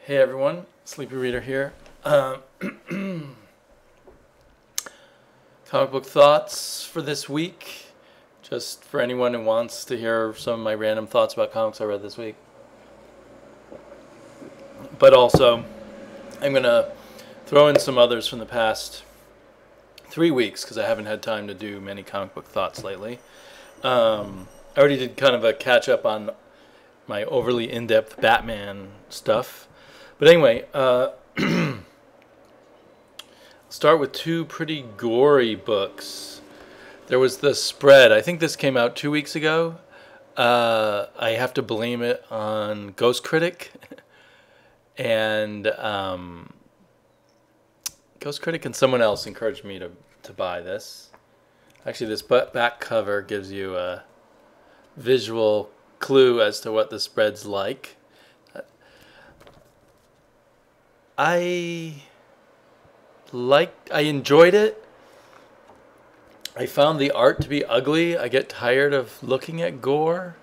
Hey everyone, Sleepy Reader here. Comic book thoughts for this week. Just for anyone who wants to hear some of my random thoughts about comics I read this week. But also, I'm going to throw in some others from the past 3 weeks because I haven't had time to do many comic book thoughts lately. I already did kind of a catch up on my overly in-depth Batman stuff. But anyway, start with two pretty gory books. There was The Spread. I think this came out 2 weeks ago. I have to blame it on Ghost Critic. And Ghost Critic and someone else encouraged me to buy this. Actually, this back cover gives you a visual clue as to what The Spread's like. I enjoyed it. I found the art to be ugly. I get tired of looking at gore.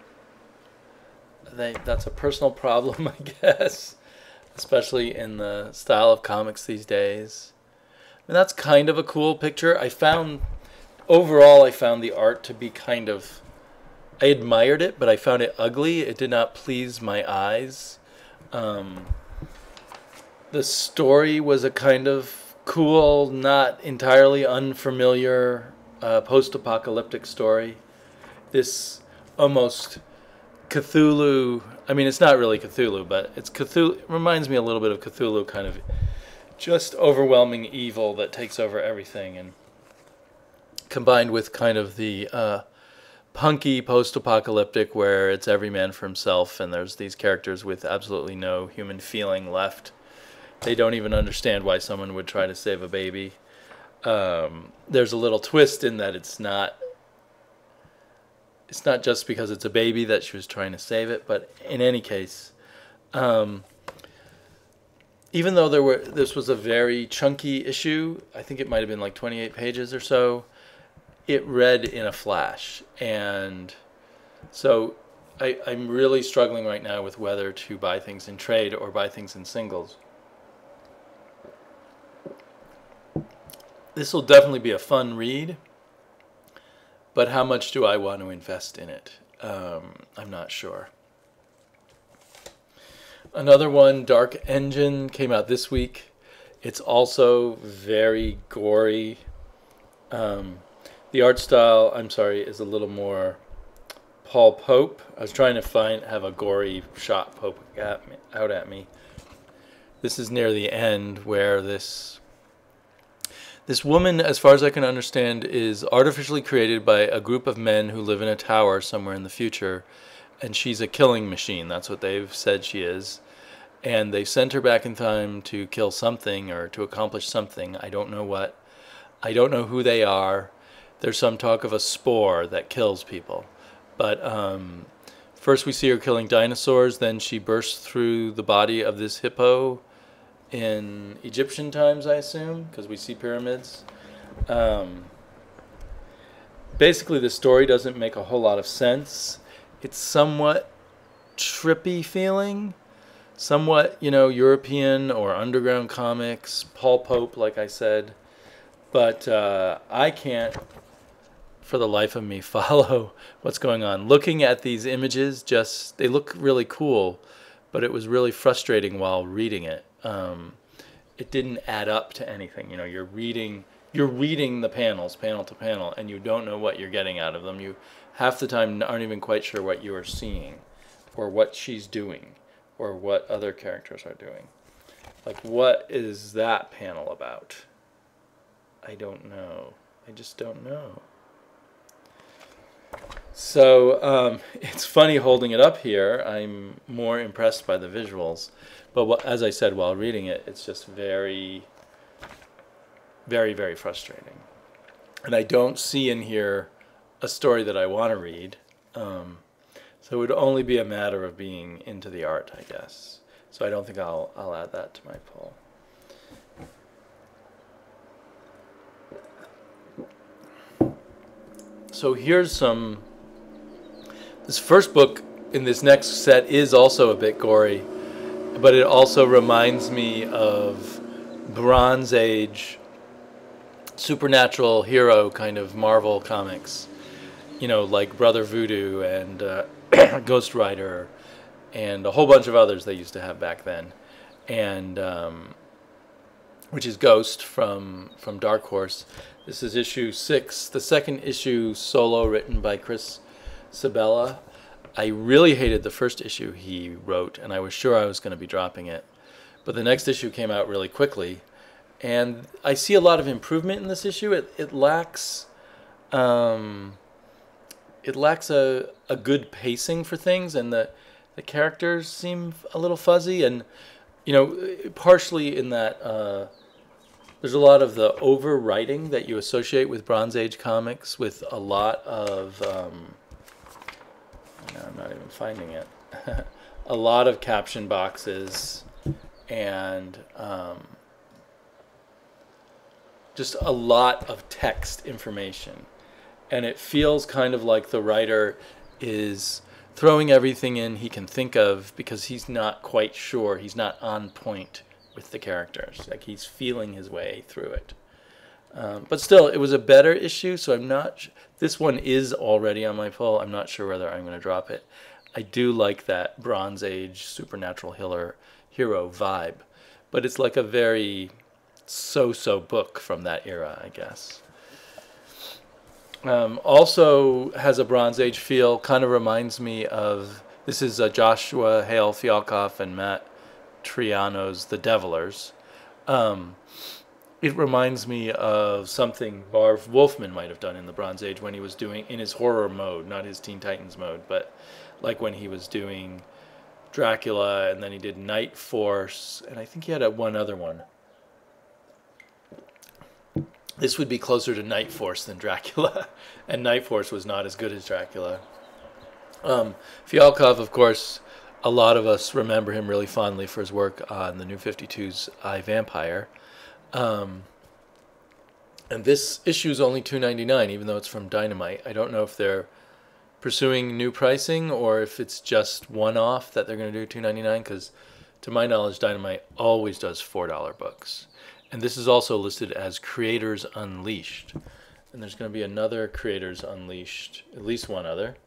That's a personal problem, I guess, especially in the style of comics these days. And that's kind of a cool picture. Overall, I found the art to be I admired it, but I found it ugly. It did not please my eyes. The story was a kind of cool, not entirely unfamiliar post-apocalyptic story. This almost Cthulhu, I mean, it's not really Cthulhu, but it's Cthulhu. It reminds me a little bit of Cthulhu, kind of just overwhelming evil that takes over everything, and combined with kind of the punky post-apocalyptic where it's every man for himself, and there's these characters with absolutely no human feeling left. They don't even understand why someone would try to save a baby. There's a little twist in that it's not just because it's a baby that she was trying to save it, but in any case, even though this was a very chunky issue, I think it might have been like 28 pages or so, it read in a flash. And so I'm really struggling right now with whether to buy things in trade or buy things in singles. This will definitely be a fun read, but how much do I want to invest in it? I'm not sure. Another one, Dark Engine, came out this week. It's also very gory. The art style, is a little more Paul Pope. I was trying to have a gory shot poke out at me. This is near the end where this woman, as far as I can understand, is artificially created by a group of men who live in a tower somewhere in the future, and she's a killing machine. That's what they've said she is. And they sent her back in time to kill something or to accomplish something. I don't know what. I don't know who they are. There's some talk of a spore that kills people. But first we see her killing dinosaurs, then she bursts through the body of this hippo in Egyptian times, I assume, because we see pyramids. Basically, the story doesn't make a whole lot of sense. It's somewhat trippy feeling, somewhat, European or underground comics, Paul Pope, like I said. But I can't, for the life of me, follow what's going on. Looking at these images, they look really cool, but it was really frustrating while reading it. It didn't add up to anything. You're reading the panels, panel to panel, and you don't know what you're getting out of them. You half the time aren't even quite sure what you are seeing, or what she's doing, or what other characters are doing. Like, what is that panel about? I don't know. I just don't know. So it's funny holding it up here. I'm more impressed by the visuals. But as I said while reading it, it's just very, very, very frustrating. And I don't see in here a story that I want to read. So it would only be a matter of being into the art, I guess. So I don't think I'll add that to my poll. So here's this first book in this next set is also a bit gory. but it also reminds me of Bronze Age supernatural hero kind of Marvel comics, like Brother Voodoo and Ghost Rider and a whole bunch of others they used to have back then, and which is Ghost from Dark Horse. This is issue 6, the second issue solo written by Chris Sabella. I really hated the first issue he wrote, and I was sure I was going to be dropping it. But the next issue came out really quickly, and I see a lot of improvement in this issue. It lacks a good pacing for things, and the characters seem a little fuzzy, and partially in that there's a lot of the overwriting that you associate with Bronze Age comics, with a lot of I'm not even finding it. A lot of caption boxes and just a lot of text information. And it feels kind of like the writer is throwing everything in he can think of because he's not quite sure. He's not on point with the characters. Like he's feeling his way through it. But still, it was a better issue, so I'm not... This one is already on my pull. I'm not sure whether I'm going to drop it. I do like that Bronze Age supernatural hero vibe, but it's like a very so-so book from that era, I guess. Also has a Bronze Age feel, kind of reminds me of... This is Joshua Hale Fialkoff and Matt Triano's The Devilers. It reminds me of something Marv Wolfman might have done in the Bronze Age when he was doing, in his horror mode, not his Teen Titans mode, but like when he was doing Dracula, and then he did Night Force, and I think he had one other one. This would be closer to Night Force than Dracula, and Night Force was not as good as Dracula. Fialkov, of course, a lot of us remember him really fondly for his work on the New 52's I, Vampire. And this issue is only $2.99, even though it's from Dynamite. I don't know if they're pursuing new pricing or if it's just one-off that they're going to do $2.99, because to my knowledge, Dynamite always does $4 books. And this is also listed as Creators Unleashed. And there's going to be another Creators Unleashed, at least one other,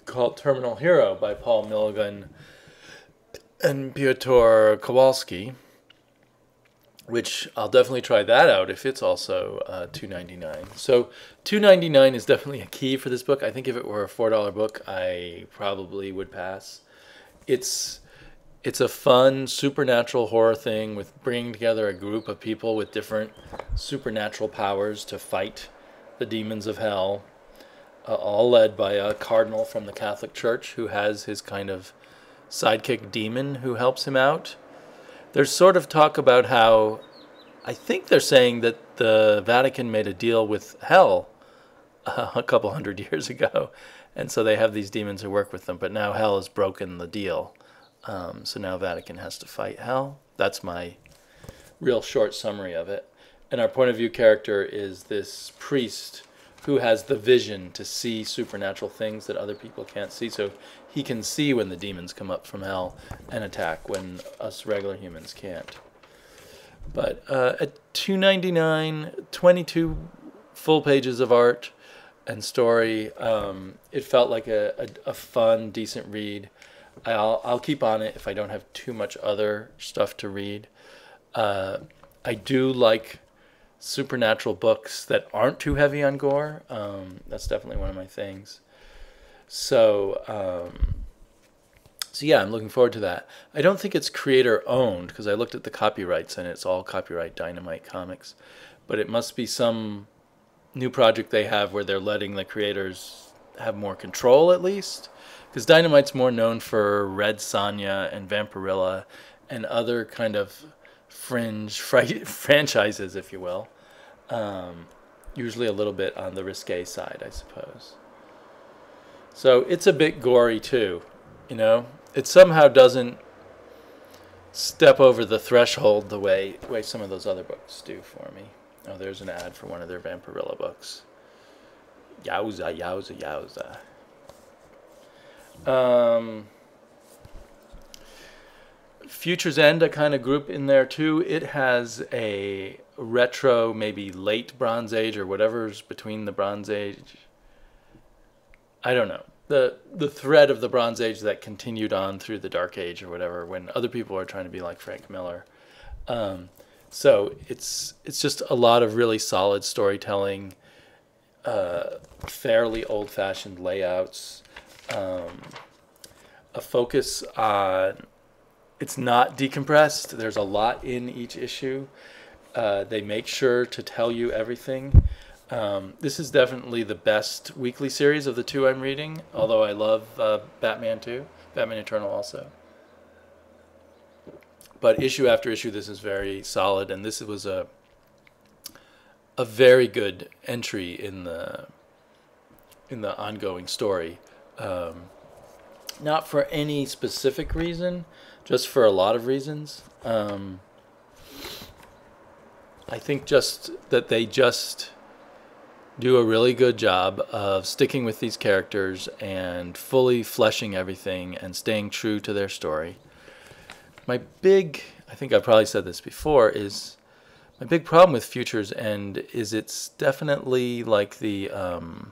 called Terminal Hero by Paul Milligan and Piotr Kowalski, which I'll definitely try that out if it's also $2.99. So $2.99 is definitely a key for this book. I think if it were a $4 book, I probably would pass. It's a fun supernatural horror thing with bringing together a group of people with different supernatural powers to fight the demons of hell, all led by a cardinal from the Catholic Church who has his kind of sidekick demon who helps him out. There's sort of talk about how, I think they're saying that the Vatican made a deal with hell a couple hundred years ago, and so they have these demons who work with them, but now hell has broken the deal. So now Vatican has to fight hell. That's my real short summary of it. And our point of view character is this priest who has the vision to see supernatural things that other people can't see. So he can see when the demons come up from hell and attack when us regular humans can't. But at $2.99, 22 full pages of art and story, it felt like a fun, decent read. I'll keep on it if I don't have too much other stuff to read. I do like supernatural books that aren't too heavy on gore. That's definitely one of my things. So yeah, I'm looking forward to that. I don't think it's creator owned because I looked at the copyrights and it's all copyright Dynamite Comics. But it must be some new project they have where they're letting the creators have more control at least. Because Dynamite's more known for Red Sonja and Vampirilla and other kind of fringe franchises, if you will. Usually a little bit on the risque side, I suppose. So it's a bit gory too, you know. It somehow doesn't step over the threshold the way some of those other books do for me. Oh, there's an ad for one of their Vampirilla books. Yowza, yowza, yowza. Future's End I kind of group in there too. It has a retro, maybe late Bronze Age or whatever's between the Bronze Age. I don't know. The thread of the Bronze Age that continued on through the Dark Age or whatever when other people are trying to be like Frank Miller. So it's just a lot of really solid storytelling, fairly old-fashioned layouts, a focus on, it's not decompressed. There's a lot in each issue. They make sure to tell you everything. This is definitely the best weekly series of the two I'm reading, although I love Batman too, Batman Eternal also. But issue after issue, this is very solid, and this was a very good entry in the ongoing story. Not for any specific reason, just for a lot of reasons. I think just that they just do a really good job of sticking with these characters and fully fleshing everything and staying true to their story. My big, I think I've probably said this before, is my big problem with Future's End is it's definitely like it's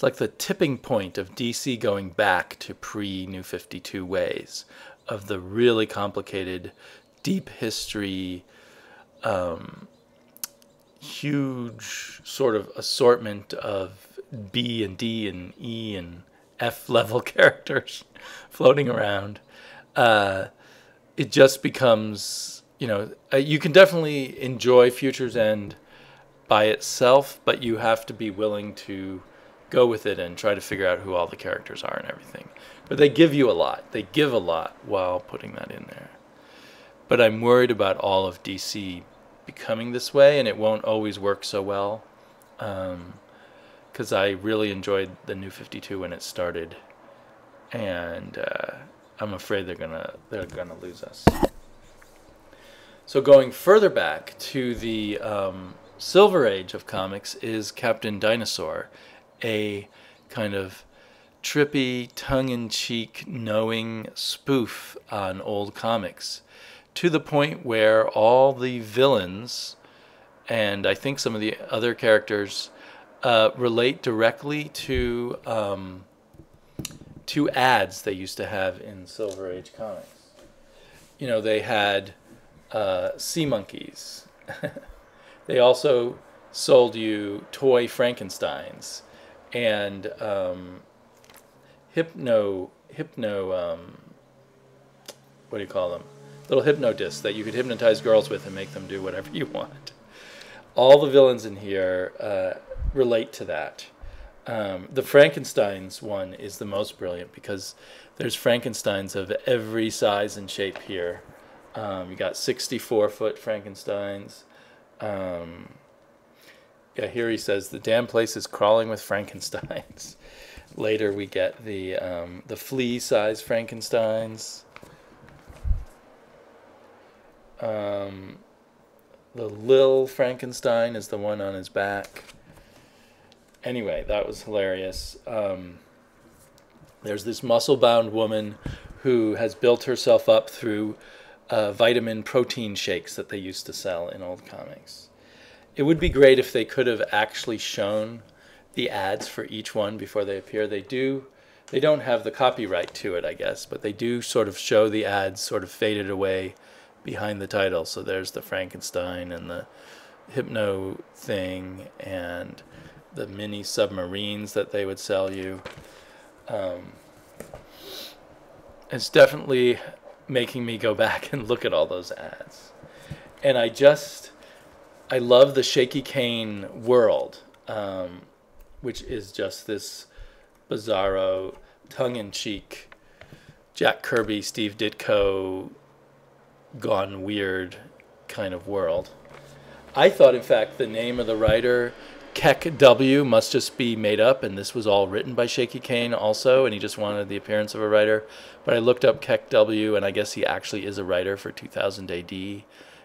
like the tipping point of DC going back to pre-New 52 ways of the really complicated, deep history, huge sort of assortment of B and D and E and F level characters floating around. It just becomes, you can definitely enjoy Future's End by itself, but you have to be willing to go with it and try to figure out who all the characters are and everything. But they give you a lot. They give a lot while putting that in there. But I'm worried about all of DC becoming this way, and it won't always work so well. Because I really enjoyed the New 52 when it started, and I'm afraid they're gonna lose us. So going further back to the Silver Age of comics is Captain Dinosaur, a kind of trippy, tongue-in-cheek, knowing spoof on old comics, to the point where all the villains, and I think some of the other characters, relate directly to ads they used to have in Silver Age comics. They had sea monkeys. They also sold you toy Frankensteins and hypno what do you call them? Little hypno discs that you could hypnotize girls with and make them do whatever you want. All the villains in here relate to that. The Frankensteins one is the most brilliant because there's Frankensteins of every size and shape here. You got 64-foot Frankensteins. Yeah, here he says the damn place is crawling with Frankensteins. Later we get the flea-sized Frankensteins. The Lil Frankenstein is the one on his back. Anyway, that was hilarious. There's this muscle-bound woman who has built herself up through vitamin protein shakes that they used to sell in old comics. It would be great if they could have actually shown the ads for each one before they appear. They don't have the copyright to it, I guess, but they do sort of show the ads sort of faded away behind the title. So there's the Frankenstein and the hypno thing and the mini submarines that they would sell you. It's definitely making me go back and look at all those ads. And I love the Shaky Kane world, which is just this bizarro, tongue-in-cheek, Jack Kirby, Steve Ditko, gone weird kind of world. I thought, in fact, the name of the writer, Keck W, must just be made up, and this was all written by Shaky Kane also, and he just wanted the appearance of a writer. But I looked up Keck W, and I guess he actually is a writer for 2000 AD,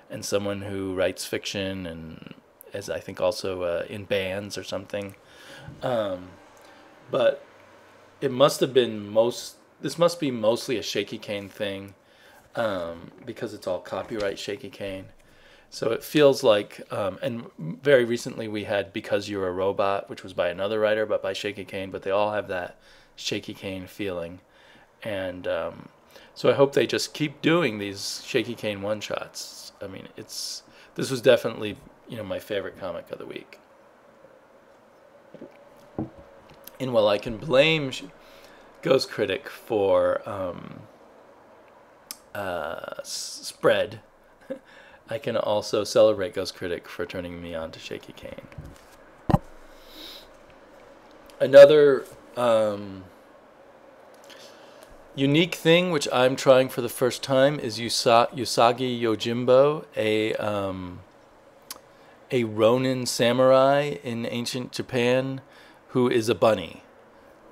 and someone who writes fiction and is, I think, also in bands or something. But it must have been this must be mostly a Shaky Kane thing. because it's all copyright Shaky Kane. So it feels like, and very recently we had Because You're a Robot, which was by another writer, but by Shaky Kane, but they all have that Shaky Kane feeling. And so I hope they just keep doing these Shaky Kane one-shots. I mean, this was definitely, my favorite comic of the week. And while I can blame Ghost Critic for spread, I can also celebrate Ghost Critic for turning me on to Shaky Kane. Another unique thing which I'm trying for the first time is Usagi Yojimbo, a Ronin samurai in ancient Japan who is a bunny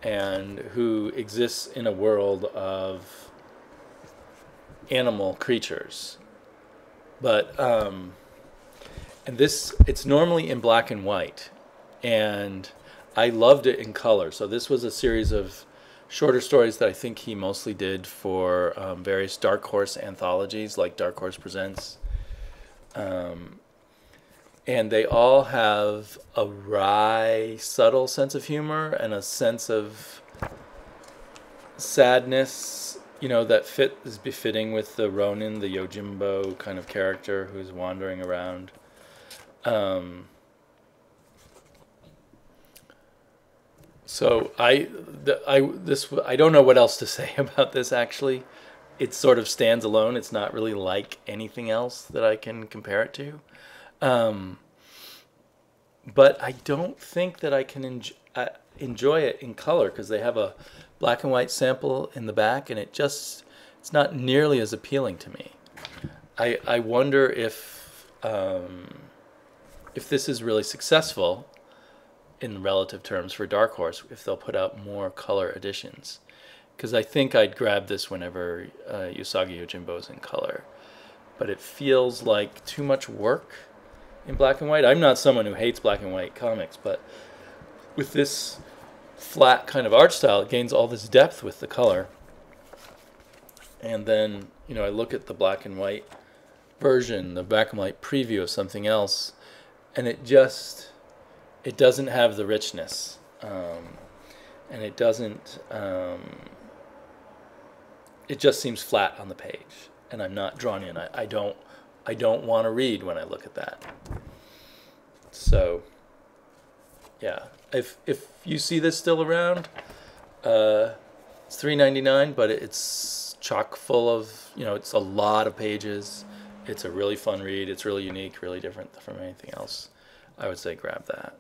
and who exists in a world of animal creatures. But and it's normally in black and white, and I loved it in color. So this was a series of shorter stories that I think he mostly did for various Dark Horse anthologies, like Dark Horse Presents. And they all have a wry, subtle sense of humor and a sense of sadness, that is befitting with the Ronin, the Yojimbo kind of character who's wandering around. So I don't know what else to say about this, actually. It sort of stands alone. It's not really like anything else that I can compare it to. But I don't think that I can enjoy it in color because they have a black and white sample in the back, and it's not nearly as appealing to me. I wonder if this is really successful in relative terms for Dark Horse, if they'll put out more color editions. Because I think I'd grab this whenever Usagi Yojimbo is in color. But it feels like too much work in black and white. I'm not someone who hates black and white comics, but with this flat kind of art style, it gains all this depth with the color. And then, I look at the black and white version, the black and white preview of something else, and it doesn't have the richness. And it doesn't, it just seems flat on the page, and I'm not drawn in. I don't want to read when I look at that. So, yeah, if you see this still around, it's $3.99, but it's chock full of, it's a lot of pages. It's a really fun read. It's really unique, really different from anything else. I would say grab that.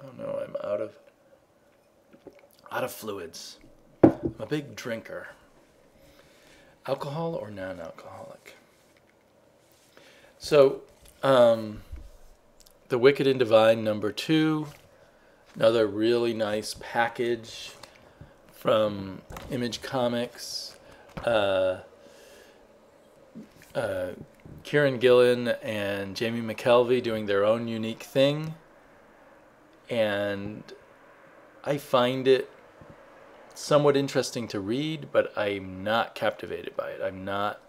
Oh no, I'm out of fluids. I'm a big drinker. Alcohol or non-alcoholic? So, The Wicked and Divine #2, another really nice package from Image Comics. Kieran Gillen and Jamie McKelvey doing their own unique thing, and I find it somewhat interesting to read, but I'm not captivated by it. I'm not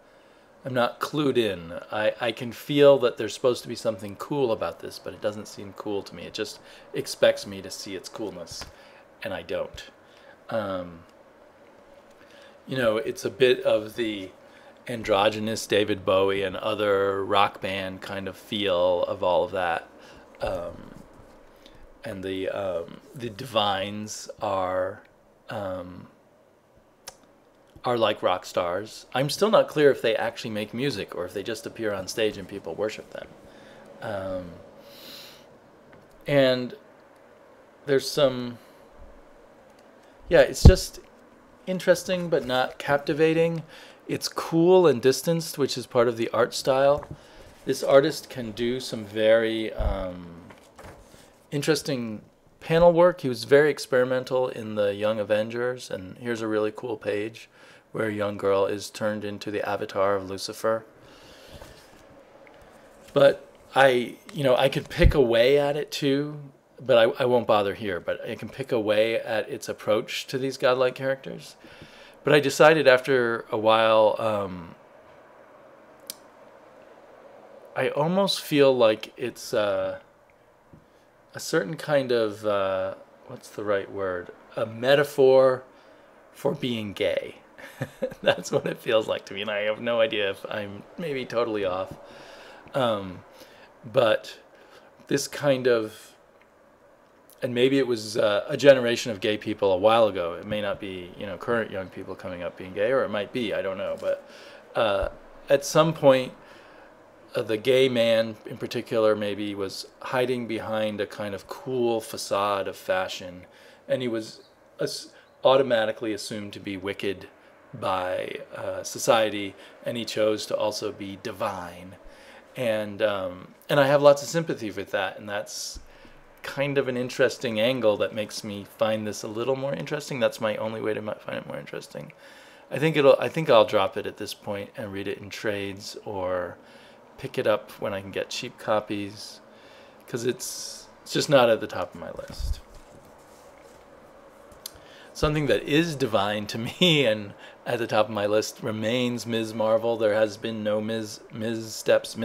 clued in. I can feel that there's supposed to be something cool about this, but it doesn't seem cool to me. It just expects me to see its coolness, and I don't. It's a bit of the androgynous David Bowie and other rock band kind of feel of all of that. And the Divines are like rock stars. I'm still not clear if they actually make music or if they just appear on stage and people worship them. And there's some... Yeah, it's just interesting but not captivating. It's cool and distanced, which is part of the art style. This artist can do some very interesting panel work. He was very experimental in the Young Avengers, and here's a really cool page where a young girl is turned into the avatar of Lucifer. But I could pick away at it too, but I won't bother here. But I can pick away at its approach to these godlike characters. But I decided after a while, I almost feel like it's a certain kind of, what's the right word? A metaphor for being gay. That's what it feels like to me, and I have no idea if I'm maybe totally off. But this kind of, and maybe it was a generation of gay people a while ago. It may not be, current young people coming up being gay, or it might be, I don't know. But at some point, the gay man in particular maybe was hiding behind a kind of cool facade of fashion, and he was automatically assumed to be wicked by society, and he chose to also be divine. And I have lots of sympathy with that, and that's kind of an interesting angle that makes me find this a little more interesting. That's my only way to find it more interesting. I think I'll drop it at this point and read it in trades or pick it up when I can get cheap copies, because it's just not at the top of my list. Something that is divine to me and at the top of my list remains Ms. Marvel. There has been no missteps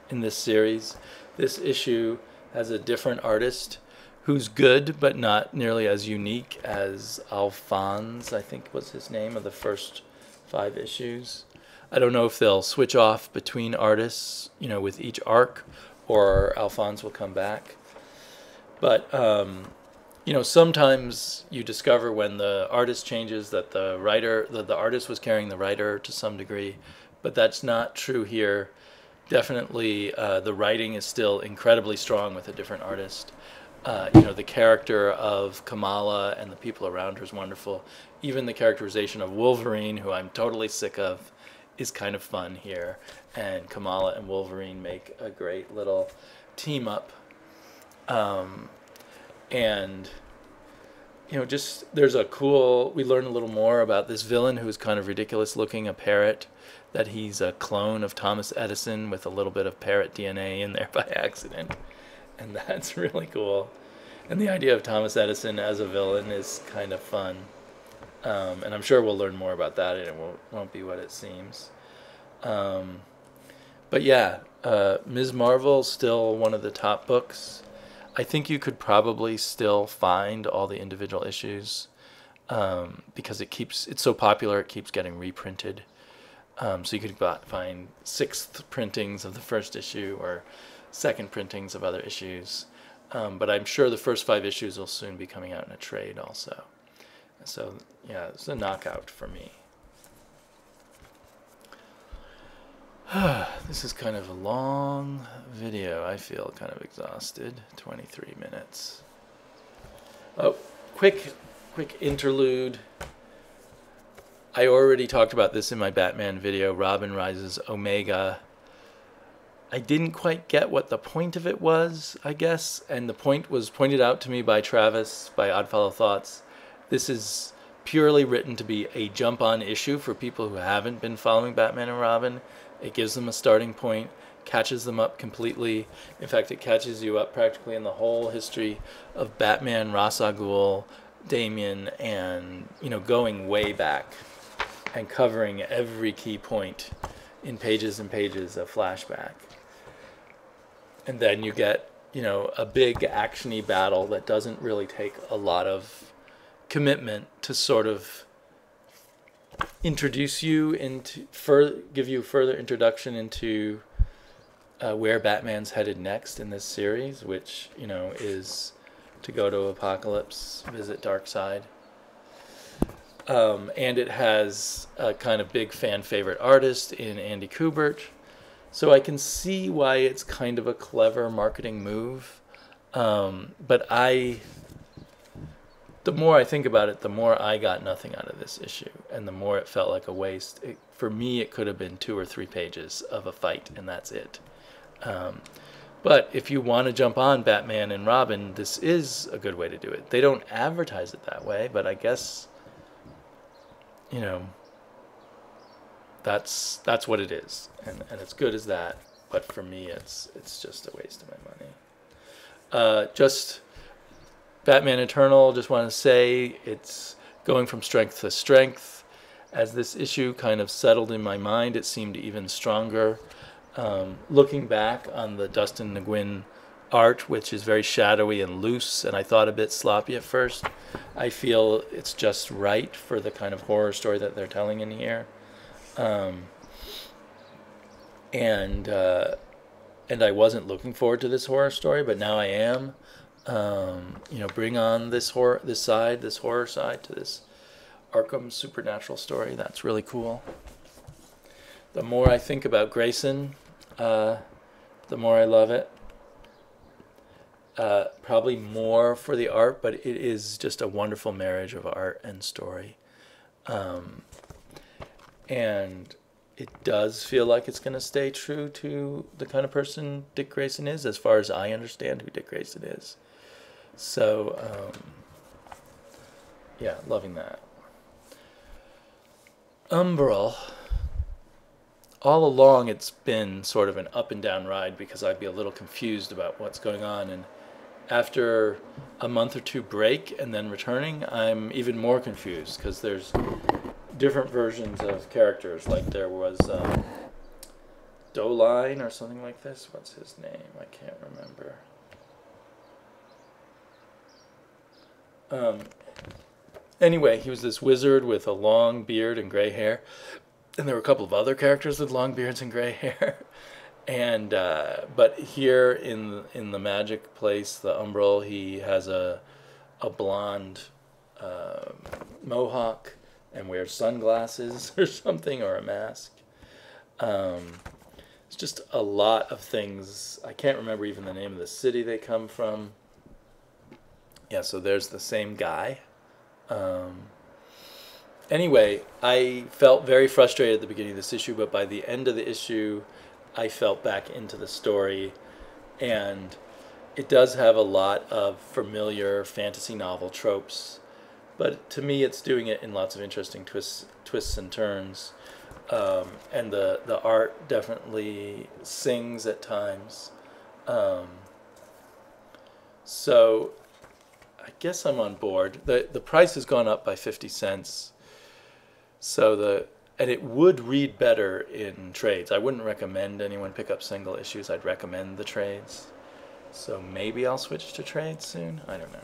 in this series. This issue has a different artist who's good but not nearly as unique as Alphonse, I think was his name, of the first 5 issues. I don't know if they'll switch off between artists, with each arc, or Alphonse will come back. But sometimes you discover when the artist changes that the artist was carrying the writer to some degree, but that's not true here. Definitely, the writing is still incredibly strong with a different artist. The character of Kamala and the people around her is wonderful. Even the characterization of Wolverine, who I'm totally sick of, is kind of fun here. And Kamala and Wolverine make a great little team up. And just there's we learn a little more about this villain who's kind of ridiculous looking, a parrot, that he's a clone of Thomas Edison with a little bit of parrot DNA in there by accident. And that's really cool. And the idea of Thomas Edison as a villain is kind of fun. And I'm sure we'll learn more about that, and it won't be what it seems. But yeah, Ms. Marvel's still one of the top books. I think you could probably still find all the individual issues, because it's so popular, it keeps getting reprinted. So you could find 6th printings of the first issue or 2nd printings of other issues. But I'm sure the first 5 issues will soon be coming out in a trade also. So yeah, it's a knockout for me. This is kind of a long video. I feel kind of exhausted. 23 minutes. Oh, quick interlude. I already talked about this in my Batman video, Robin Rises Omega. I didn't quite get what the point of it was, I guess, and the point was pointed out to me by Travis, by Oddfellow Thoughts. This is purely written to be a jump-on issue for people who haven't been following Batman and Robin. It gives them a starting point, catches them up completely. In fact, it catches you up practically in the whole history of Batman, Ra's al Ghul, Damian, and, going way back and covering every key point in pages and pages of flashback. And then you get, a big actiony battle that doesn't really take a lot of commitment to sort of introduce you give you further introduction into where Batman's headed next in this series, which, is to go to Apocalypse, visit Darkseid. And it has a kind of big fan favorite artist in Andy Kubert. So I can see why it's kind of a clever marketing move. But the more I think about it, the more I got nothing out of this issue. And the more it felt like a waste. For me, it could have been 2 or 3 pages of a fight, and that's it. But if you want to jump on Batman and Robin, this is a good way to do it. They don't advertise it that way, but I guess, that's what it is, and it's good as that. But for me, it's just a waste of my money. Just Batman Eternal. Just want to say it's going from strength to strength. As this issue kind of settled in my mind, it seemed even stronger. Looking back on the Dustin Nguyen art, which is very shadowy and loose, and I thought a bit sloppy at first, I feel it's just right for the kind of horror story that they're telling in here. And I wasn't looking forward to this horror story, but now I am. Bring on this horror side to this Arkham supernatural story. That's really cool. The more I think about Grayson, the more I love it. Probably more for the art, but it is just a wonderful marriage of art and story. And it does feel like it's going to stay true to the kind of person Dick Grayson is, as far as I understand who Dick Grayson is. So, yeah, loving that. Umbral. All along it's been sort of an up and down ride because I'd be a little confused about what's going on. And after a month or two break and then returning, I'm even more confused because there's different versions of characters. Like there was Doline or something like this. What's his name? I can't remember. Anyway, he was this wizard with a long beard and gray hair. And there were a couple of other characters with long beards and gray hair. And but here in the magic place, the Umbral, he has a blonde mohawk and wears sunglasses or something, or a mask. It's just a lot of things. I can't remember even the name of the city they come from. Yeah, so there's the same guy. Anyway, I felt very frustrated at the beginning of this issue, but by the end of the issue, I felt back into the story, and it does have a lot of familiar fantasy novel tropes, but to me it's doing it in lots of interesting twists and turns, and the art definitely sings at times. So I guess I'm on board. The price has gone up by 50 cents. And it would read better in trades. I wouldn't recommend anyone pick up single issues. I'd recommend the trades. So maybe I'll switch to trades soon. I don't know.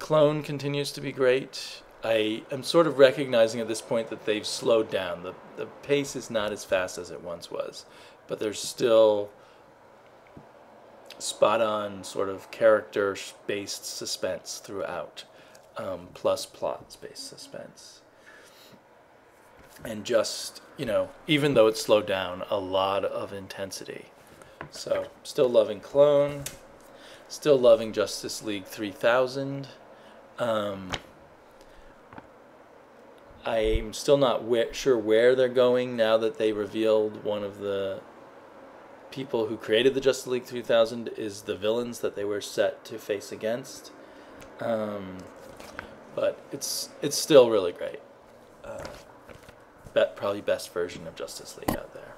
Clone continues to be great. I am sort of recognizing at this point that they've slowed down. The pace is not as fast as it once was, but there's still spot-on sort of character-based suspense throughout. Plus plot-based suspense. And just, even though it's slowed down, a lot of intensity. So, still loving Clone. Still loving Justice League 3000. I'm still not sure where they're going now that they revealed one of the people who created the Justice League 3000 is the villains that they were set to face against. But it's still really great. Probably best version of Justice League out there,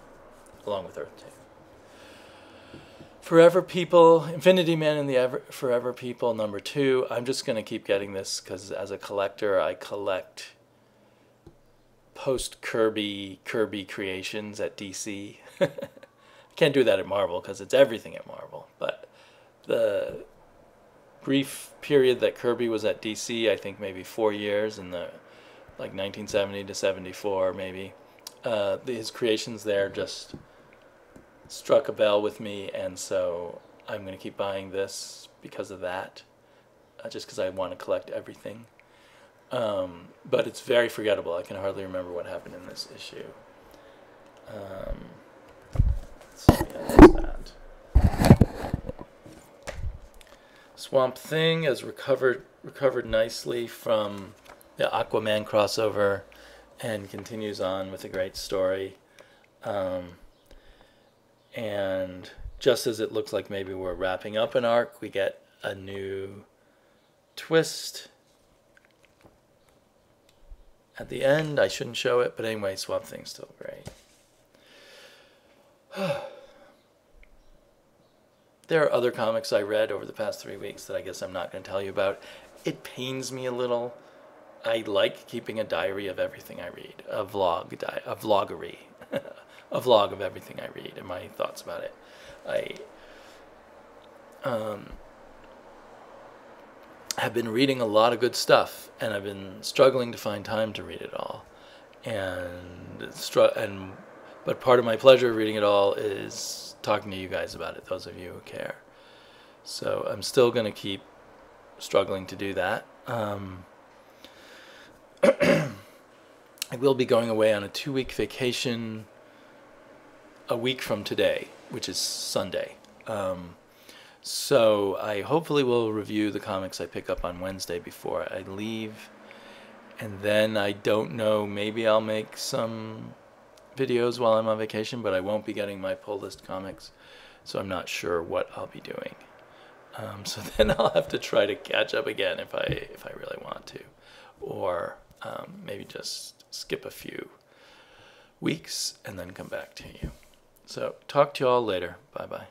along with Earth 2. Forever People, Infinity Man and the Forever People #2. I'm just going to keep getting this because as a collector, I collect post-Kirby creations at DC. I can't do that at Marvel because it's everything at Marvel. But the brief period that Kirby was at DC, I think maybe 4 years in the 1970 to 74 maybe, his creations there just struck a bell with me, and so I'm going to keep buying this because of that, just because I want to collect everything. But it's very forgettable. I can hardly remember what happened in this issue. So yeah, that's that. Swamp Thing has recovered nicely from the Aquaman crossover and continues on with a great story. And just as it looks like maybe we're wrapping up an arc, we get a new twist at the end. I shouldn't show it, but anyway, Swamp Thing's still great. there are other comics I read over the past 3 weeks that I guess I'm not going to tell you about. It pains me a little. I like keeping a diary of everything I read, a vloggery, a vlog of everything I read and my thoughts about it. I have been reading a lot of good stuff, and I've been struggling to find time to read it all. But part of my pleasure of reading it all is talking to you guys about it, those of you who care. So I'm still going to keep struggling to do that. I will be going away on a 2-week vacation a week from today, which is Sunday. So I hopefully will review the comics I pick up on Wednesday before I leave. And then I don't know, maybe I'll make some videos while I'm on vacation, but I won't be getting my pull list comics, so I'm not sure what I'll be doing. So then I'll have to try to catch up again if I really want to, or maybe just skip a few weeks and then come back to you. So talk to you all later. Bye bye.